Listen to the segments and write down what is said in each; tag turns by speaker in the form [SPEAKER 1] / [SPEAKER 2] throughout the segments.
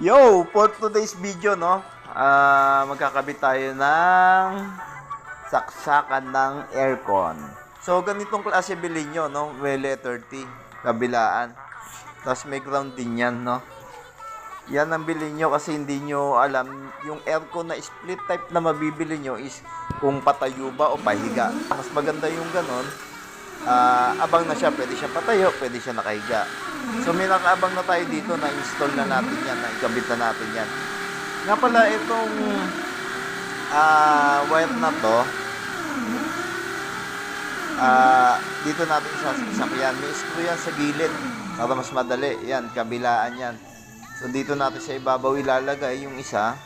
[SPEAKER 1] Yo, for today's video, no, magkakabit tayo ng saksakan ng aircon. So, ganitong klase bilhin nyo, no, Wele 30, kabilaan. Tapos may ground din yan, no. Yan ang bilhin nyo kasi hindi nyo alam, yung aircon na split type na mabibili nyo is kung patayo ba o pahiga. Mas maganda yung ganon. Abang na siya, pwede siya patayo, pwede siya nakahiga. So may nakaabang na tayo dito na install na natin yan, na ikabit na natin yan. Nga pala itong wire na to, dito natin sasakyan. May screw yan sa gilid para mas madali. Yan, kabilaan yan. So dito natin sa ibabaw ilalagay yung isa.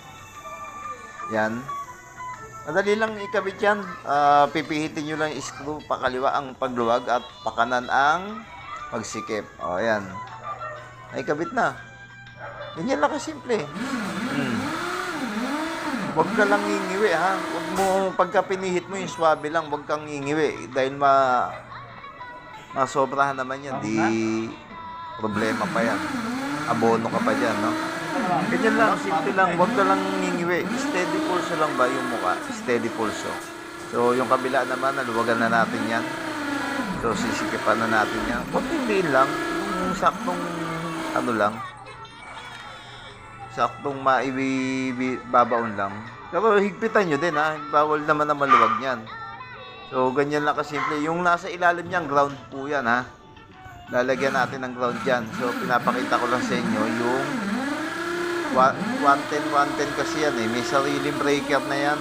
[SPEAKER 1] Yan. Madali lang ikabit yan. Pipihitin nyo lang yung screw, pakaliwa ang pagluwag at pakanan ang pagsikip. O, yan. Ay, kabit na. Ganyan lang kasimple. Huwag ka lang ngingiwi, ha? Huwag mo, pagka pinihit mo yung swabe lang, huwag kang ngingiwi. Dahil masobrahan naman yan. Di problema pa yan. Abono ka pa dyan, no? Ganyan lang, simple lang. Huwag ka lang ngingiwi. Steady pulso lang ba yung mukha? Steady pulso. So, yung kabila naman, naluwagan na natin yan. So, sisikipan na natin yan. Kunting din lang. Yung saktong, ano lang. Saktong maibabaon lang. Pero higpitan nyo din, ha? Bawal naman na maluwag yan. So, ganyan lang kasimple. Yung nasa ilalim niyan, ground po yan, ha? Lalagyan natin ng ground dyan. So, pinapakita ko lang sa inyo yung 110 kasi yan, eh. May sariling breaker na yan.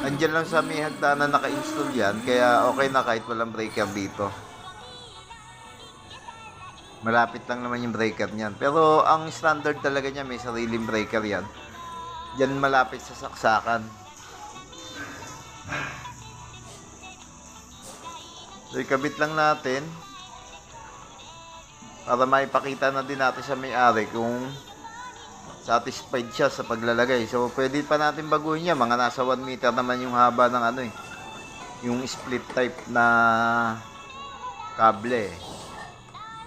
[SPEAKER 1] Andyan lang sa may hagdanan naka-install yan, kaya okay na kahit walang breaker dito. Malapit lang naman yung breaker niyan. Pero ang standard talaga niya, may sariling breaker yan. Diyan malapit sa saksakan. So, ikabit lang natin para maipakita na din natin sa may-ari kung satisfied siya sa paglalagay. So, pwede pa natin baguhin niya. Mga nasa 1 meter naman yung haba ng ano eh. Yung split type na kable.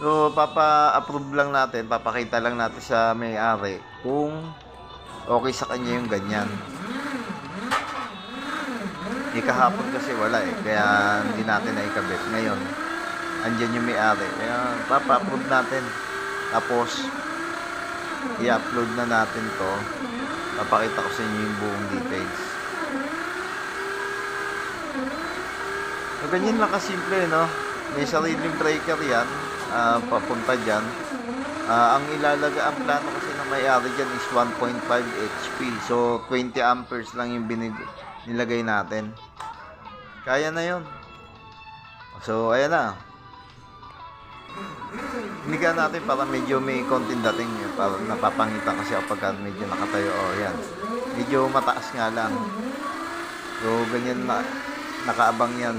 [SPEAKER 1] So, papa-approve lang natin. Papakita lang natin sa may-ari kung okay sa kanya yung ganyan. Kahapon kasi wala eh. Kaya hindi natin naikabit. Ngayon, andyan yung may-ari. Kaya papa-approve natin. Tapos, i-upload na natin to. Papakita ko sa inyo yung buong details. So, ganyan lang kasimple, no? May sariling breaker yan. Papunta dyan. Ang ang plano kasi ng may-ari dyan is 1.5 HP. So, 20 amperes lang yung nilagay natin. Kaya na yun. So, ayan na. Hinigaan natin para medyo may konting dating para napapangita kasi pagka medyo nakatayo. Yan. Medyo mataas nga lang. So, ganyan na nakaabang yan.